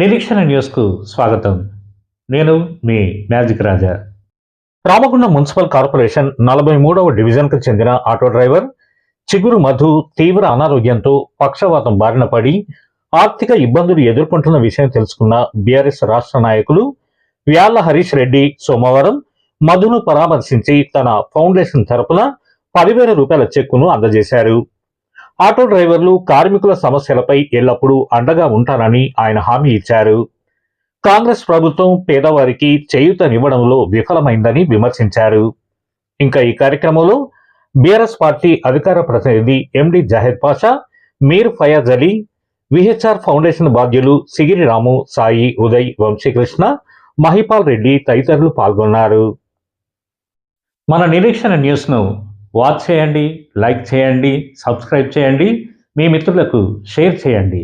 నిరీక్షణ న్యూస్కు స్వాగతం. నేను మీ మ్యాజిక్ రాజా. రామగుండం మున్సిపల్ కార్పొరేషన్ 43వ డివిజన్కు చెందిన ఆటో డ్రైవర్ చిగురు మధు తీవ్ర అనారోగ్యంతో పక్షవాతం బారిన పడి ఆర్థిక ఇబ్బందులు ఎదుర్కొంటున్న విషయం తెలుసుకున్న బీఆర్ఎస్ రాష్ట్ర నాయకులు వ్యాళ్ల హరీష్ రెడ్డి సోమవారం మధును పరామర్శించి తన ఫౌండేషన్ తరపున 10,000 రూపాయల చెక్కును అందజేశారు. ఆటో డ్రైవర్లు కార్మికుల సమస్యలపై ఎల్లప్పుడూ అండగా ఉంటానని ఆయన హామీ ఇచ్చారు. కాంగ్రెస్ ప్రభుత్వం పేదవారికి చేయూతనివ్వడంలో విఫలమైందని విమర్శించారు. ఇంకా ఈ కార్యక్రమంలో బీఆర్ఎస్ పార్టీ అధికార ప్రతినిధి ఎండి జాహెద్ పాషా, మీర్ ఫయాజ్ అలీ, విహెచ్ఆర్ ఫౌండేషన్ బాధ్యులు సిగిరి రాము, సాయి, ఉదయ్, వంశీకృష్ణ, మహిపాల్ రెడ్డి తదితరులు పాల్గొన్నారు. మన నిరీక్షణ న్యూస్ను వాచ్ చేయండి, లైక్ చేయండి, సబ్స్క్రైబ్ చేయండి, మీ మిత్రులకు షేర్ చేయండి.